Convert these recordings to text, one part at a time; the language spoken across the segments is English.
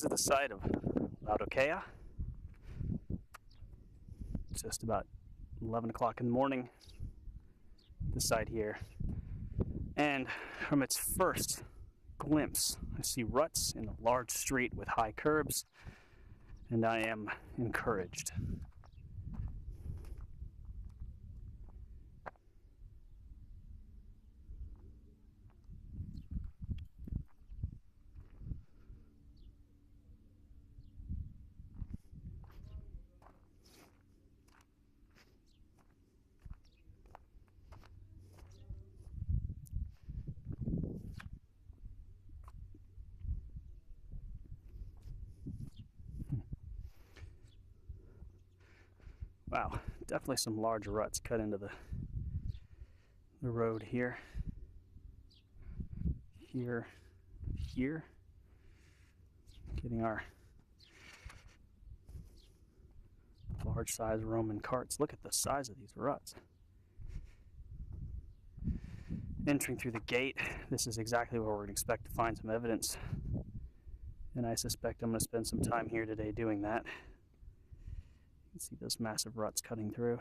This is the site of Laodiceia. It's just about 11 o'clock in the morning, this side here. And from its first glimpse, I see ruts in a large street with high curbs, and I am encouraged. Wow, definitely some large ruts cut into the road here. Here. Getting our large size Roman carts. Look at the size of these ruts. Entering through the gate, this is exactly where we're going to expect to find some evidence. And I suspect I'm going to spend some time here today doing that. You can see those massive ruts cutting through.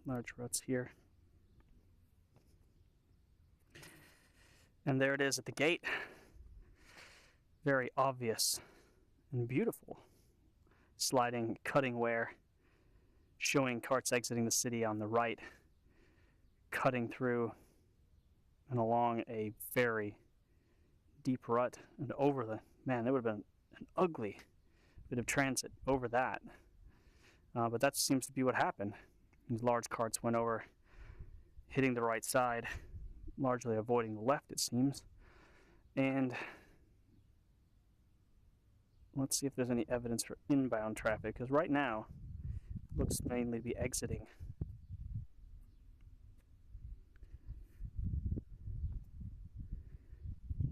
Large ruts here. And there it is at the gate. Very obvious and beautiful. Sliding cutting wear, showing carts exiting the city on the right, cutting through and along a very deep rut and over the, man, it would have been an ugly bit of transit over that. But that seems to be what happened. These large carts went over, hitting the right side, largely avoiding the left, it seems. And let's see if there's any evidence for inbound traffic, because right now it looks mainly to be exiting.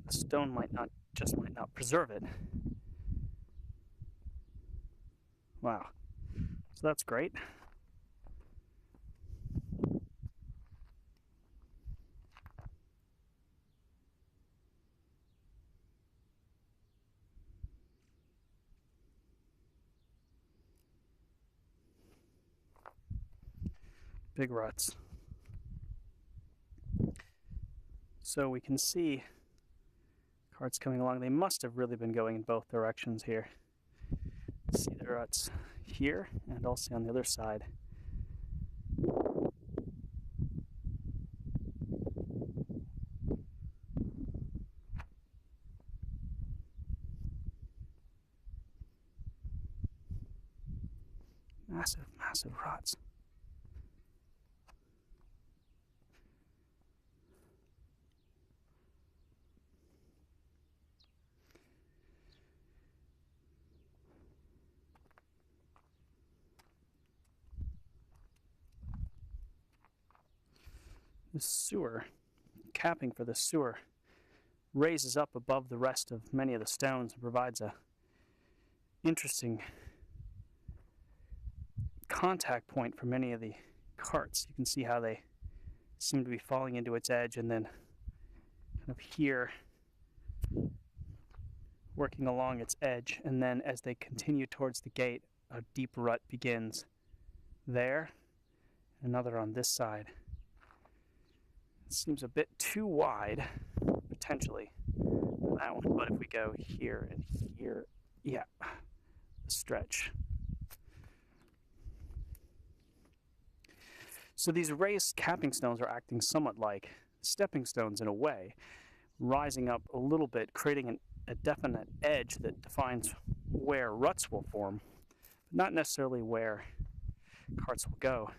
The stone might not preserve it. Wow. So that's great. Big ruts. So we can see carts coming along. They must have really been going in both directions here. See the ruts here and also on the other side. Massive, massive ruts. The sewer, capping for the sewer, raises up above the rest of many of the stones and provides a interesting contact point for many of the carts. You can see how they seem to be falling into its edge and then kind of here working along its edge, and then as they continue towards the gate, a deep rut begins there, another on this side. It seems a bit too wide, potentially, for that one, but if we go here and here, yeah, the stretch. So these raised capping stones are acting somewhat like stepping stones in a way, rising up a little bit, creating a definite edge that defines where ruts will form, but not necessarily where carts will go.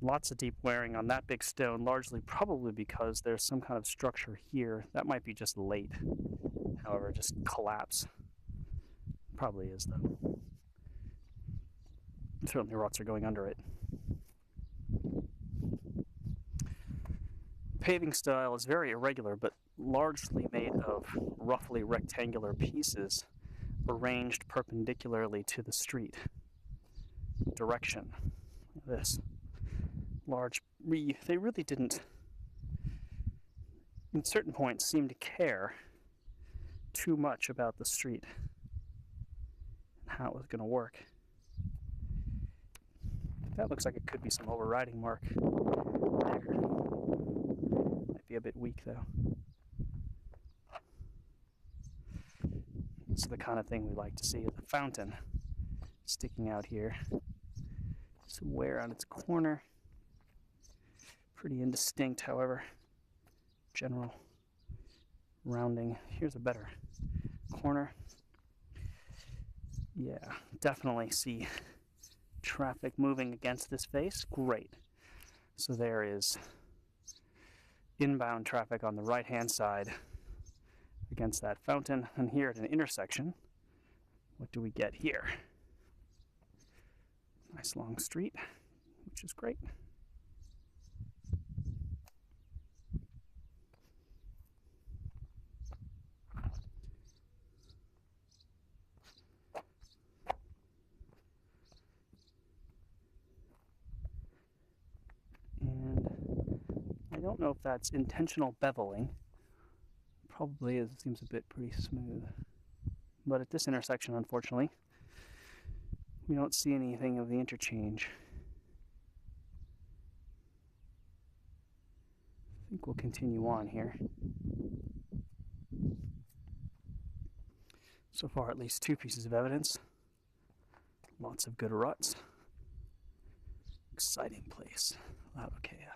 Lots of deep wearing on that big stone, largely probably because there's some kind of structure here. That might be just late, however, just collapse. Probably is, though. Certainly ruts are going under it. Paving style is very irregular, but largely made of roughly rectangular pieces arranged perpendicularly to the street direction. This. large they really didn't, at certain points, seem to care too much about the street and how it was going to work. That looks like it could be some overriding mark there. Might be a bit weak though. This is the kind of thing we like to see, the fountain sticking out here. Some wear on its corner. Pretty indistinct, however. General rounding. Here's a better corner. Yeah, definitely see traffic moving against this face. Great. So there is inbound traffic on the right-hand side against that fountain. And here at an intersection, what do we get here? Nice long street, which is great. And I don't know if that's intentional beveling. Probably is. It seems a bit pretty smooth. But at this intersection, unfortunately, we don't see anything of the interchange. I think we'll continue on here. So far, at least 2 pieces of evidence. Lots of good ruts. Exciting place, Laodiceia.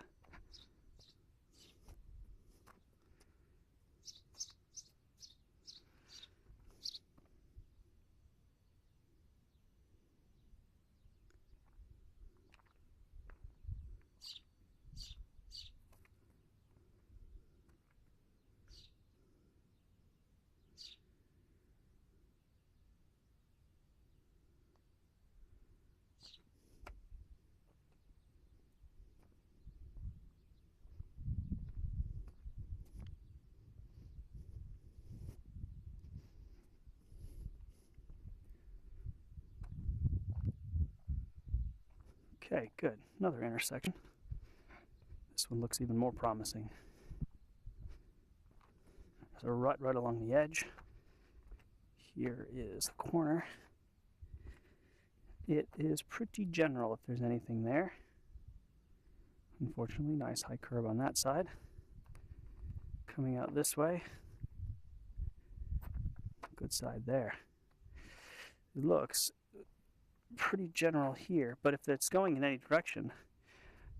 Okay, good. Another intersection. This one looks even more promising. There's a rut right along the edge. Here is the corner. It is pretty general if there's anything there. Unfortunately, nice high curb on that side. Coming out this way. Good side there. It looks pretty general here, but if it's going in any direction,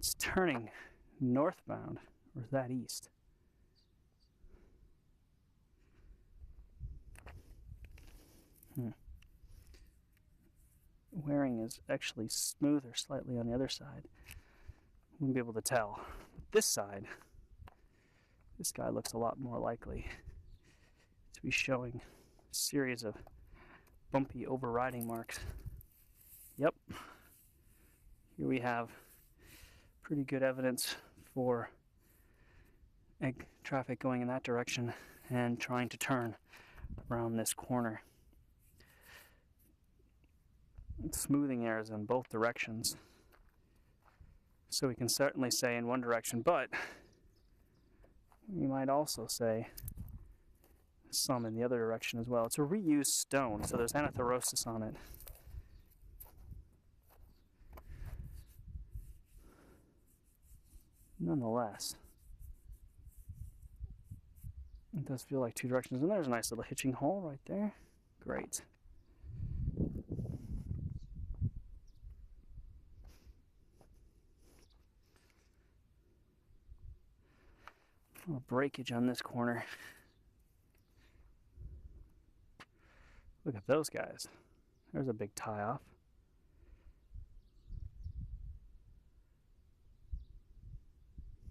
it's turning northbound, or is that east? Wearing is actually smoother slightly on the other side. Wouldn't be able to tell. But this side, this guy looks a lot more likely to be showing a series of bumpy overriding marks. Yep. Here we have pretty good evidence for traffic going in that direction and trying to turn around this corner. Smoothing errors in both directions. So we can certainly say in one direction, but we might also say some in the other direction as well. It's a reused stone, so there's anathyrosis on it. Nonetheless, it does feel like 2 directions. And there's a nice little hitching hole right there. Great. A little breakage on this corner. Look at those guys. There's a big tie-off.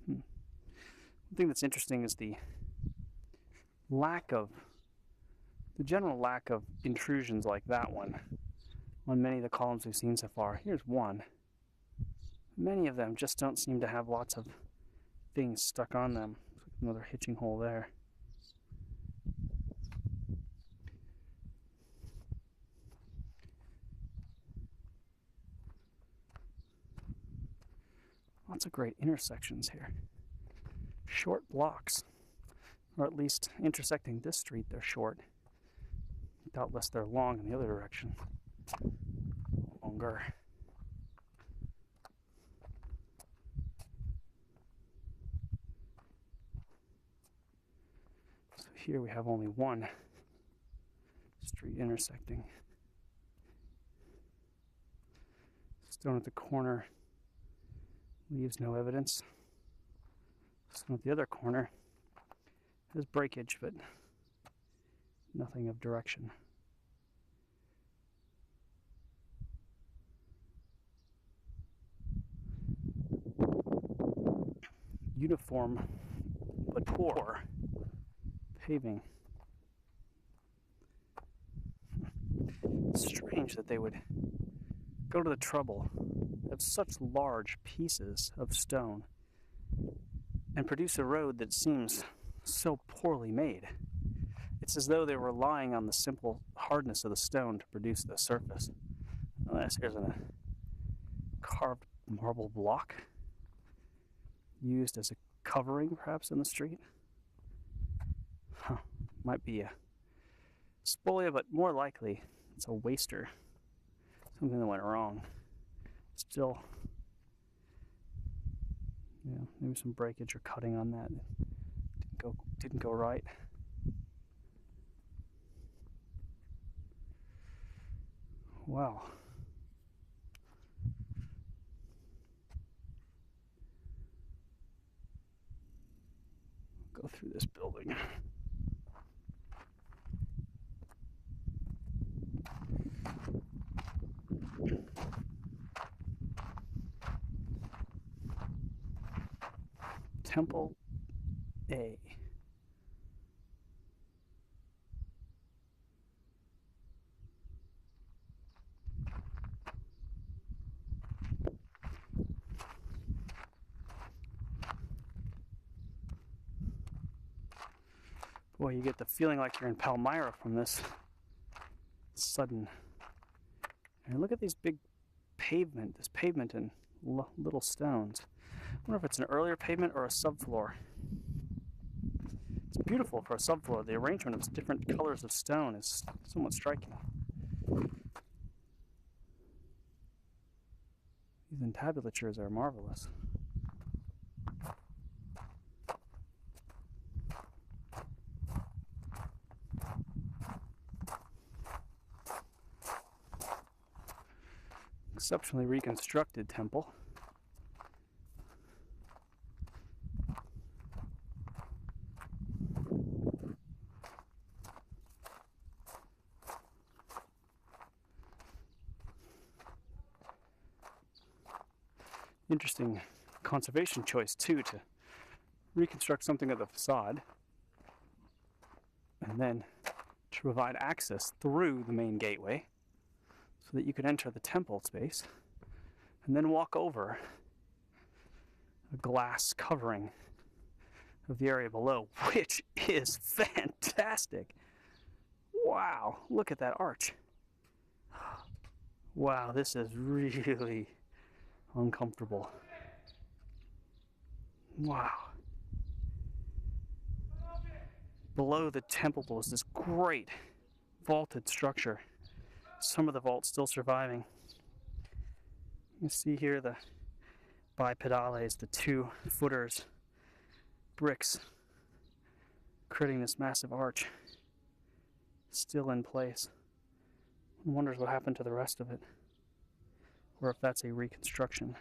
One thing that's interesting is the general lack of intrusions like that one on many of the columns we've seen so far. Here's one. Many of them just don't seem to have lots of things stuck on them. Another hitching hole there. Lots of great intersections here. Short blocks, or at least intersecting this street, they're short. Doubtless they're long in the other direction. Longer. So here we have only one street intersecting. Stone at the corner leaves no evidence. Stone at the other corner has breakage, but nothing of direction. Uniform but poor paving. It's strange that they would go to the trouble of such large pieces of stone and produce a road that seems so poorly made. It's as though they were relying on the simple hardness of the stone to produce the surface. Unless here's a carved marble block used as a covering, perhaps, in the street. Might be a spolia, but more likely it's a waster. Something that went wrong. Still, yeah, maybe some breakage or cutting on that. Didn't go right. Wow. Go through this building. Temple A. Boy, you get the feeling like you're in Palmyra from this sudden. And look at these big this pavement in little stones. I wonder if it's an earlier pavement or a subfloor. It's beautiful for a subfloor. The arrangement of different colors of stone is somewhat striking. These entablatures are marvelous. Exceptionally reconstructed temple. Interesting conservation choice too, to reconstruct something of the facade and then to provide access through the main gateway so that you could enter the temple space and then walk over a glass covering of the area below, which is fantastic. Wow, look at that arch. Wow, this is really uncomfortable. Wow. Below the temple was this great vaulted structure. Some of the vault still surviving. You see here the bipedales, the 2 footers, bricks, creating this massive arch, still in place. One wonders what happened to the rest of it, or if that's a reconstruction.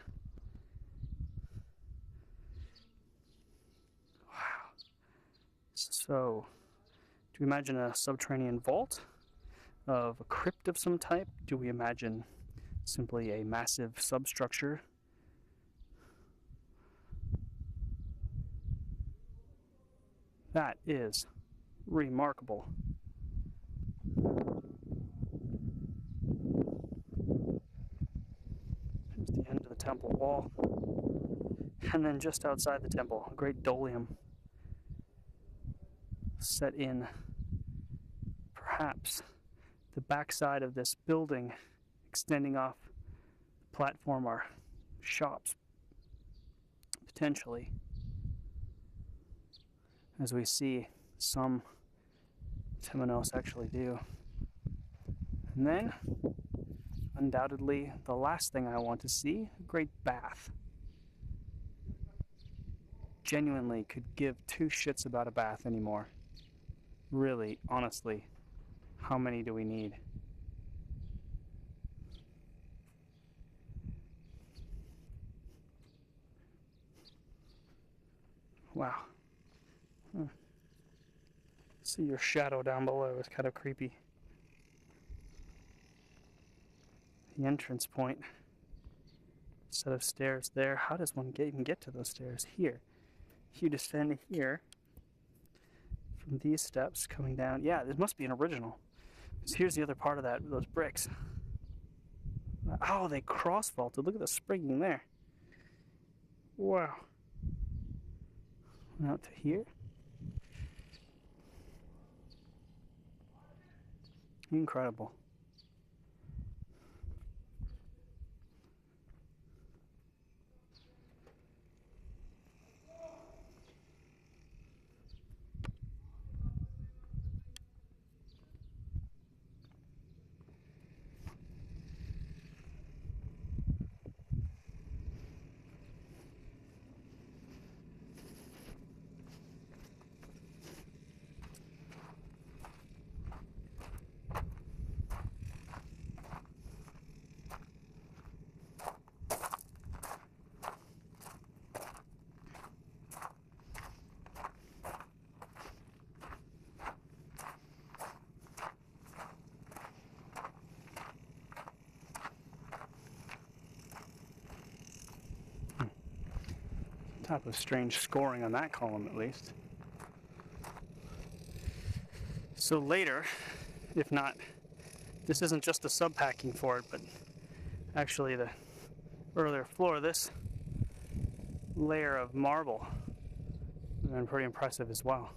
Wow. So, do we imagine a subterranean vault of a crypt of some type? Do we imagine simply a massive substructure? That is remarkable. Here's the end of the temple wall. And then just outside the temple, a great dolium set in. Perhaps the backside of this building extending off the platform are shops, potentially, as we see some Temenos actually do. And then, undoubtedly, the last thing I want to see, a great bath. Genuinely could give two shits about a bath anymore. Really, honestly, how many do we need? Wow. See your shadow down below, it's kind of creepy. The entrance point. Set of stairs there. How does one even get to those stairs? Here. You descend here from these steps coming down. Yeah, this must be an original. Because here's the other part of that, those bricks. Oh, they cross vaulted. Look at the springing there. Wow. And out to here. Incredible. Type of strange scoring on that column, at least. So later, if not, this isn't just the subpacking for it, but actually the earlier floor, this layer of marble has been pretty impressive as well.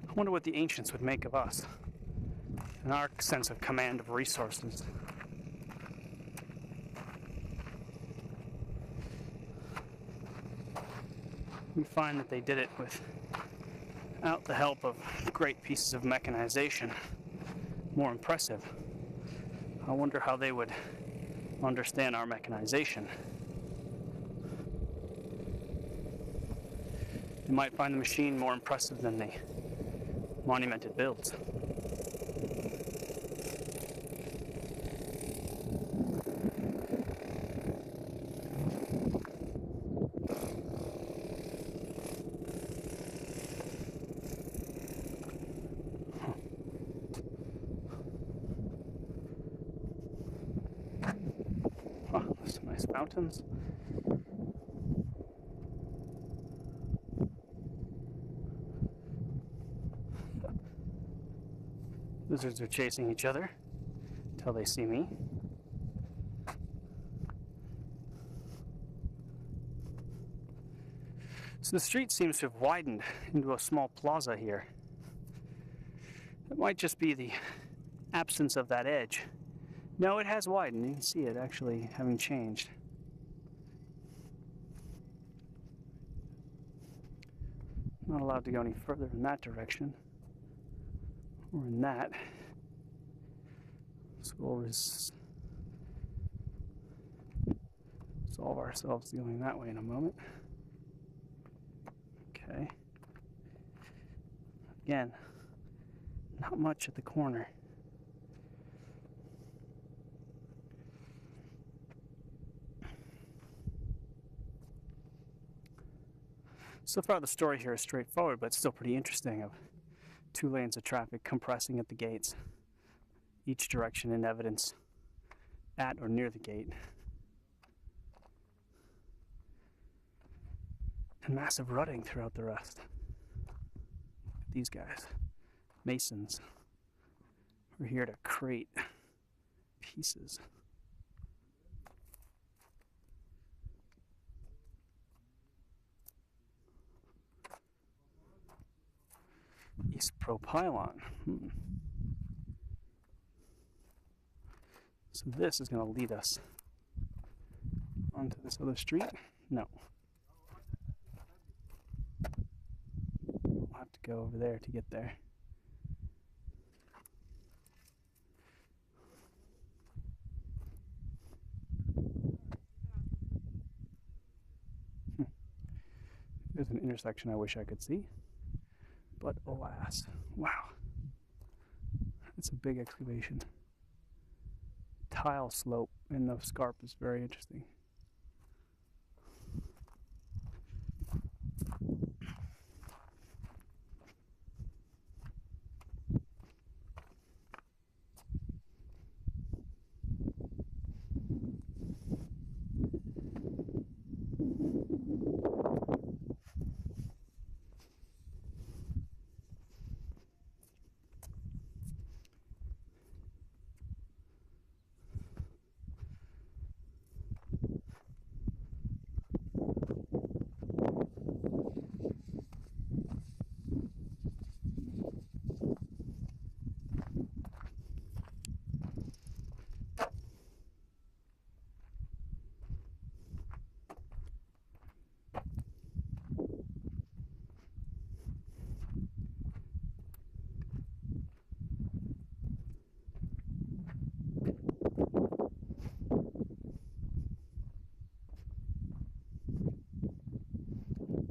I wonder what the ancients would make of us and our sense of command of resources. We find that they did it without the help of great pieces of mechanization. More impressive. I wonder how they would understand our mechanization. They might find the machine more impressive than the monument it builds. Oh, some nice fountains. Lizards are chasing each other until they see me. So the street seems to have widened into a small plaza here. It might just be the absence of that edge. No, it has widened. You can see it actually having changed. Not allowed to go any further in that direction. Or in that. So we'll resolve ourselves going that way in a moment. Okay. Again, not much at the corner. So far the story here is straightforward, but still pretty interesting, of 2 lanes of traffic compressing at the gates, each direction in evidence at or near the gate. And massive rutting throughout the rest. These guys, masons, we're here to create pieces. East Pro Pylon. So this is going to lead us onto this other street? No. We'll have to go over there to get there. There's an intersection I wish I could see, but alas. Wow. It's a big excavation. Tile slope in the scarp is very interesting.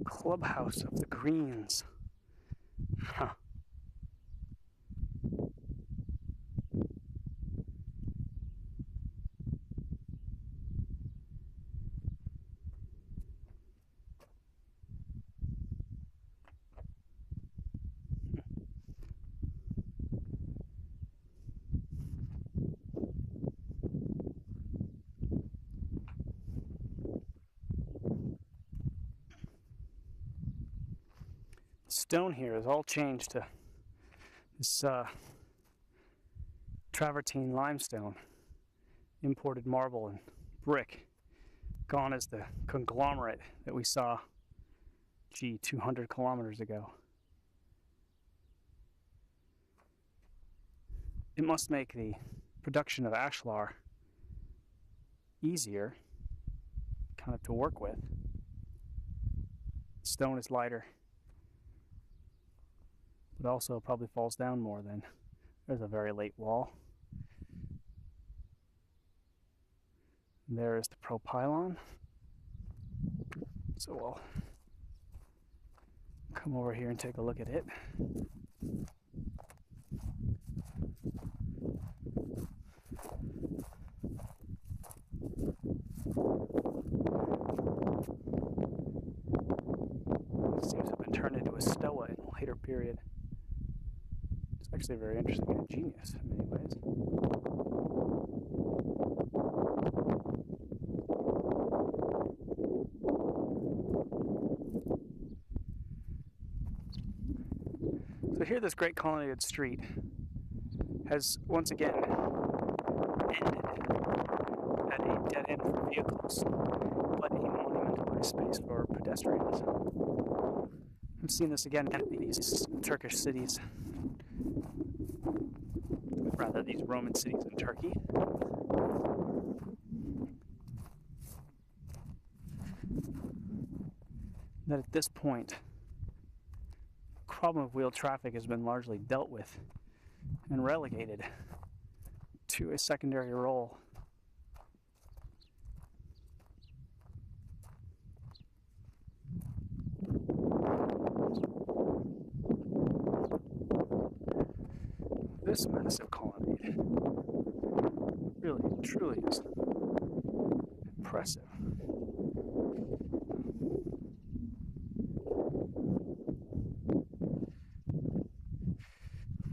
Clubhouse of the Greens. Huh. Stone here is all changed to this travertine limestone, imported marble and brick, gone as the conglomerate that we saw, 200 kilometers ago. It must make the production of ashlar easier, kind of to work with. Stone is lighter, but also probably falls down more than. There's a very late wall. And there is the propylon. So we'll come over here and take a look at it. It seems to have been turned into a stoa in a later period. It's actually very interesting and ingenious in many ways. So here this great colonnaded street has once again ended at a dead end for vehicles, but a monumental space for pedestrians. I've seen this again in these Turkish cities, rather these Roman cities in Turkey. That at this point, the problem of wheel traffic has been largely dealt with and relegated to a secondary role. This massive colonnade really, truly is impressive.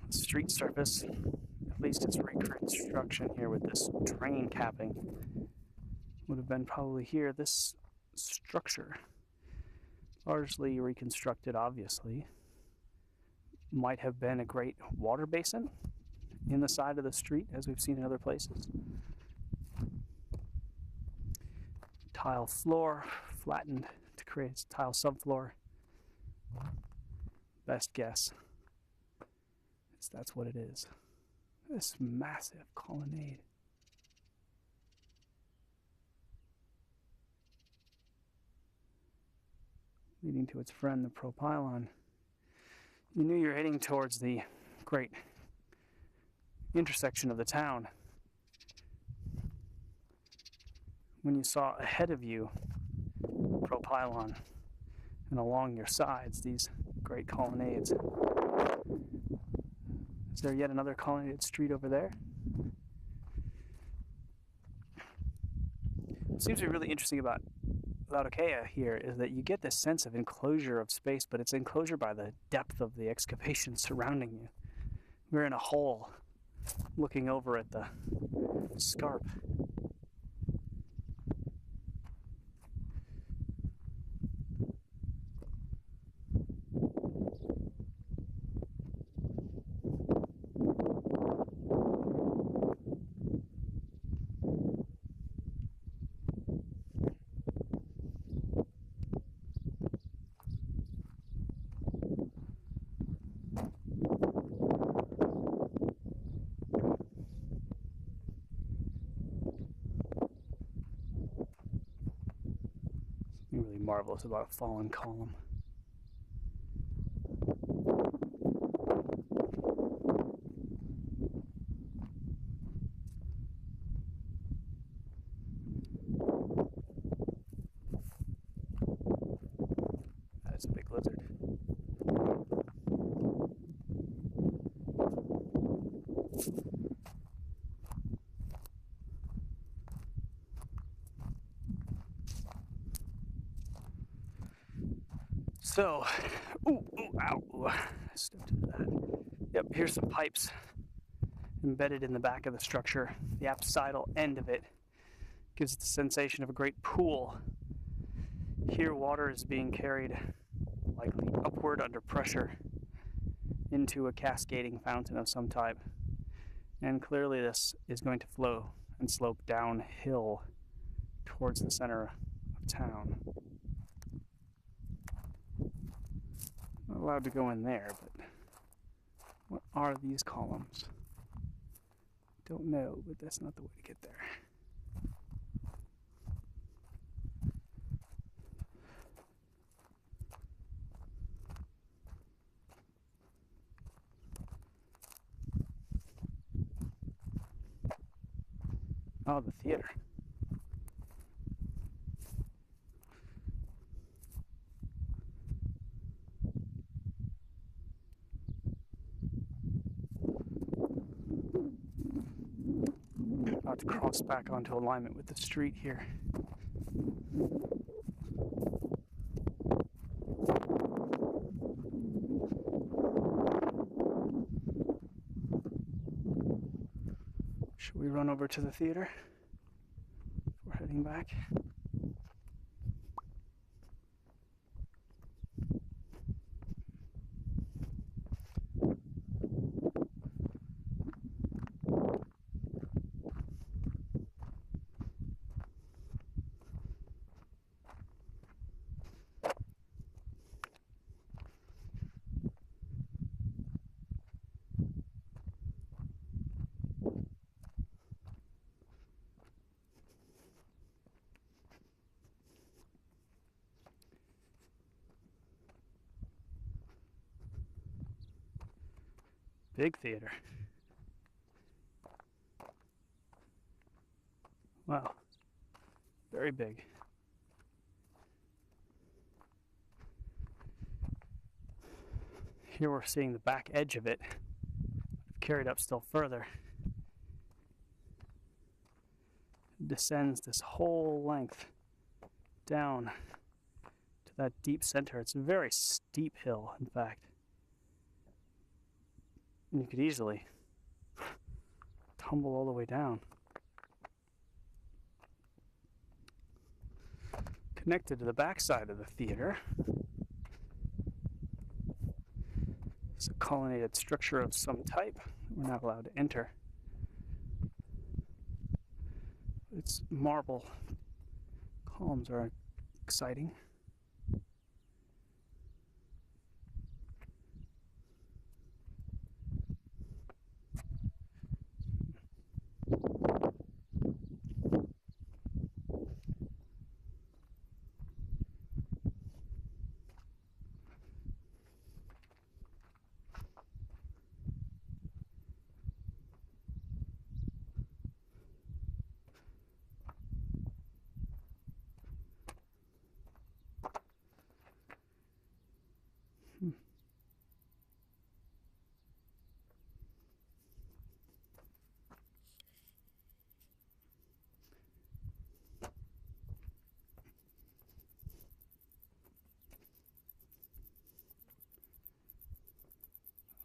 The street surface, at least its reconstruction here with this train capping, would have been probably here. This structure, largely reconstructed, obviously, might have been a great water basin in the side of the street, as we've seen in other places. Tile floor, flattened to create a tile subfloor. Best guess is that's what it is. This massive colonnade. leading to its friend, the propylon. You knew you were heading towards the great intersection of the town when you saw ahead of you propylon, and along your sides these great colonnades. Is there yet another colonnaded street over there? What seems to be really interesting about Laodiceia here is that you get this sense of enclosure of space, but it's enclosure by the depth of the excavation surrounding you. We're in a hole looking over at the scarp. Something really marvelous about a fallen column. That is a big lizard. So, ow, I stepped into that. Yep, here's some pipes embedded in the back of the structure. The apsidal end of it gives the sensation of a great pool. Here, water is being carried, likely upward under pressure, into a cascading fountain of some type. And clearly this is going to flow and slope downhill towards the center of town. Not allowed to go in there, but what are these columns? Don't know, but that's not the way to get there. Oh, the theater. About to cross back onto alignment with the street here. Should we run over to the theater? We're heading back. Big theater. Wow. Very big. Here we're seeing the back edge of it, carried up still further. It descends this whole length down to that deep center. It's a very steep hill, in fact. And you could easily tumble all the way down. Connected to the backside of the theater is a colonnaded structure of some type that we're not allowed to enter. Its marble columns are exciting.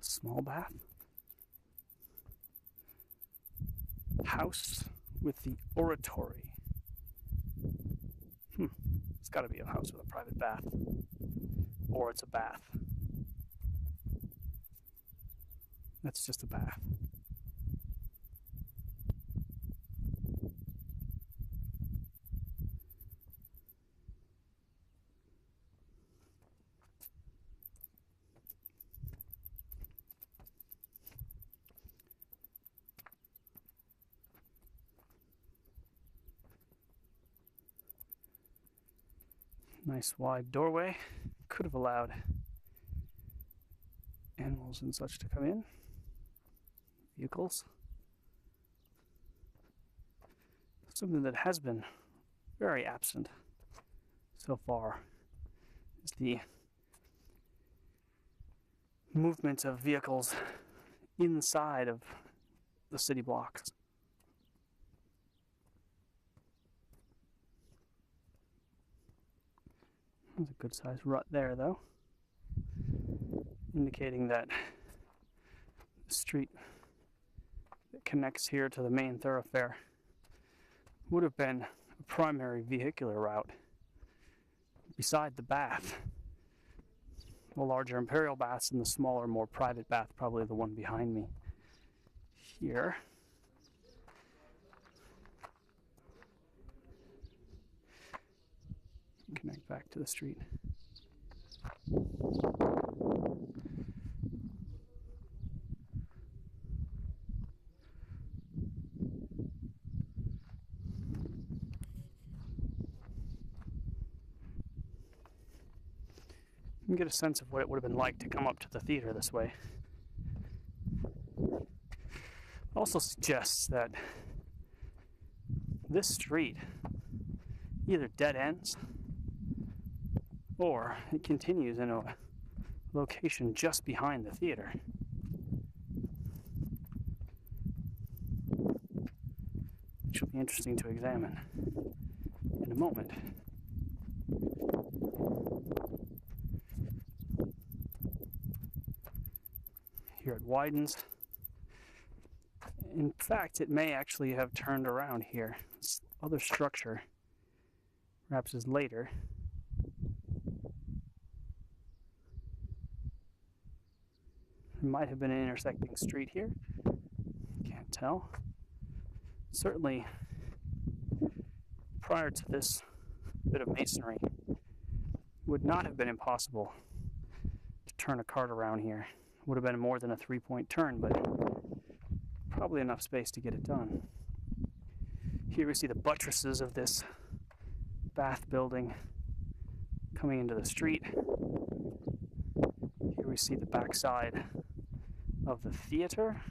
Small bath. House with the oratory. It's got to be a house with a private bath. Or it's a bath. That's just a bath. Nice wide doorway. Could have allowed animals and such to come in. Vehicles. Something that has been very absent so far is the movement of vehicles inside of the city blocks. There's a good sized rut there, though, indicating that the street that connects here to the main thoroughfare would have been a primary vehicular route beside the bath. The larger imperial baths and the smaller, more private bath, probably the one behind me here. Connect back to the street. You can get a sense of what it would have been like to come up to the theater this way. Also suggests that this street either dead ends or it continues in a location just behind the theater. Which will be interesting to examine in a moment. Here it widens. In fact, it may actually have turned around here. This other structure perhaps is later. There might have been an intersecting street here. Can't tell. Certainly, prior to this bit of masonry, it would not have been impossible to turn a cart around here. It would have been more than a 3-point turn, but probably enough space to get it done. Here we see the buttresses of this bath building coming into the street. Here we see the backside of the theater.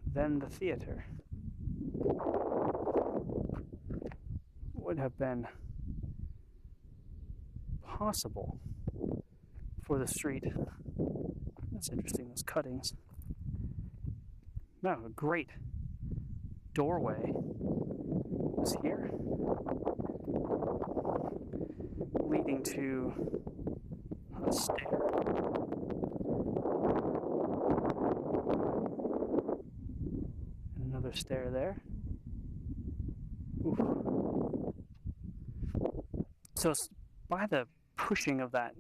And then the theater. Would have been possible for the street. That's interesting, those cuttings. Now, a great doorway is here, leading to a stair. And another stair there. Oof. So by the pushing of that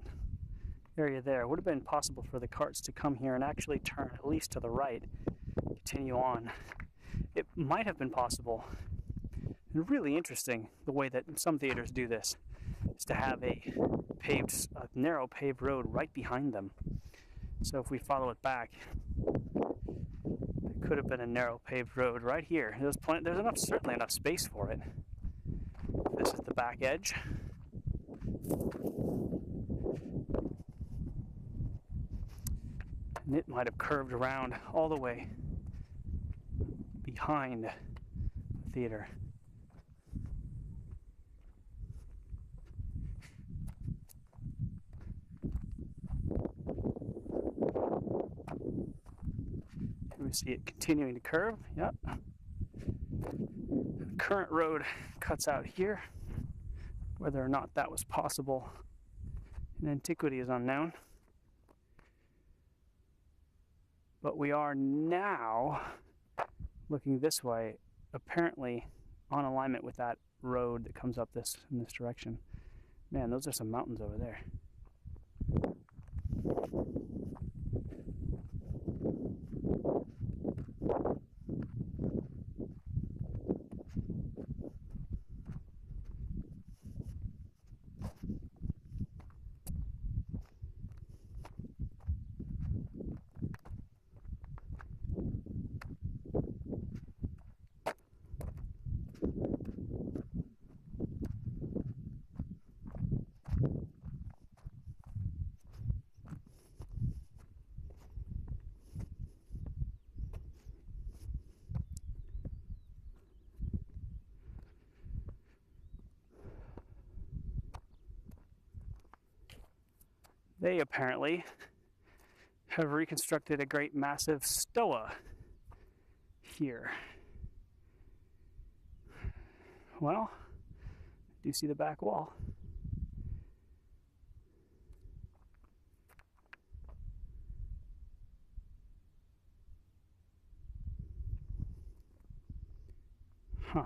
area there, it would have been possible for the carts to come here and actually turn at least to the right, continue on. It might have been possible, and really interesting the way that some theaters do this, is to have a narrow paved road right behind them. So if we follow it back, there could have been a narrow paved road right here. There's certainly enough space for it. This is the back edge. And it might have curved around all the way behind the theater. Here we see it continuing to curve. Yep. current road cuts out here. Whether or not that was possible in antiquity is unknown. But we are now looking this way, apparently on alignment with that road that comes up in this direction. Man, those are some mountains over there. They apparently have reconstructed a great massive stoa here. Well, do you see the back wall? Huh.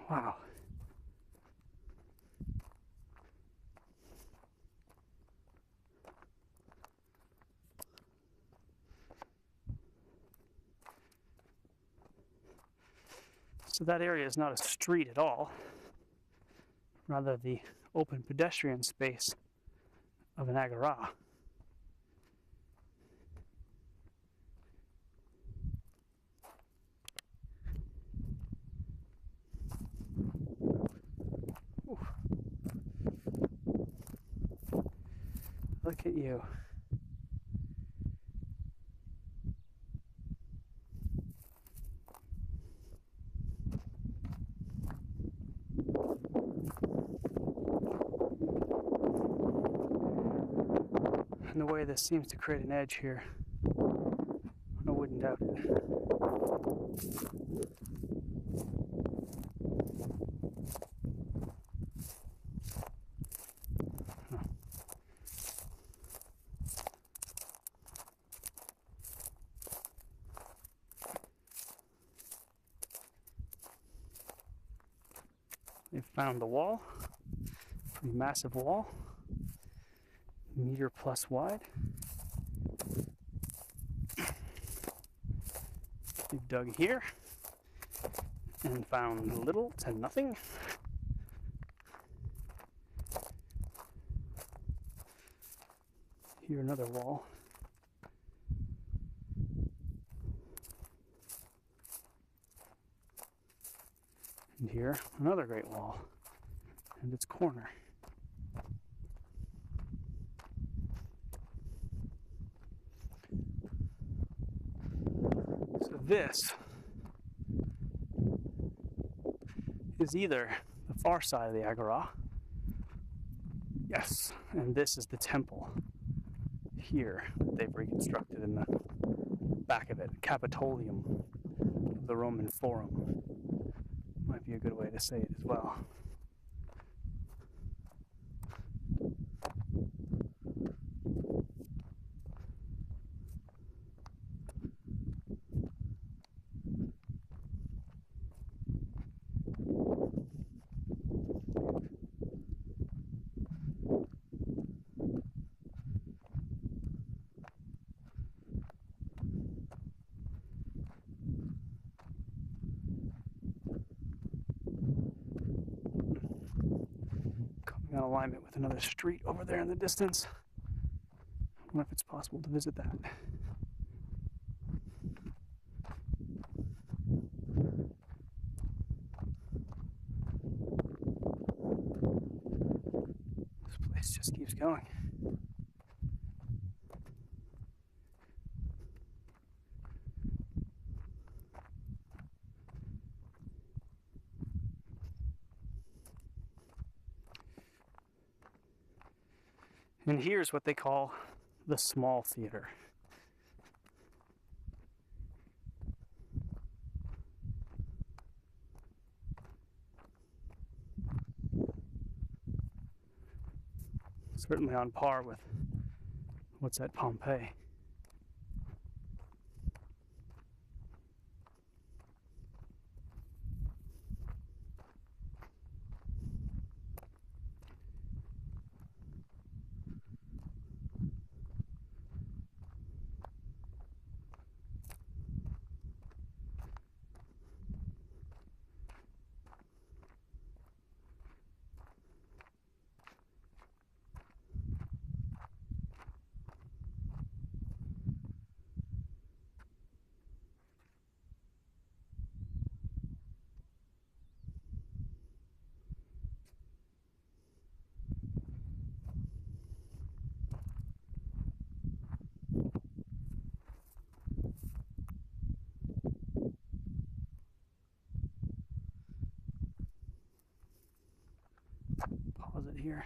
Wow. So that area is not a street at all, rather the open pedestrian space of an agora. Ooh. Look at you. And the way this seems to create an edge here, I wouldn't doubt it. They've found the wall, pretty massive wall, meter plus wide. They've dug here and found little to nothing. Here another wall. And here another great wall and its corner. So this is either the far side of the agora, yes, and this is the temple here that they've reconstructed in the back of it, Capitolium of the Roman Forum. Might be a good way to say it as well. In alignment with another street over there in the distance. I wonder if it's possible to visit that. This place just keeps going. And here's what they call the small theater. Certainly on par with what's at Pompeii. Pause it here.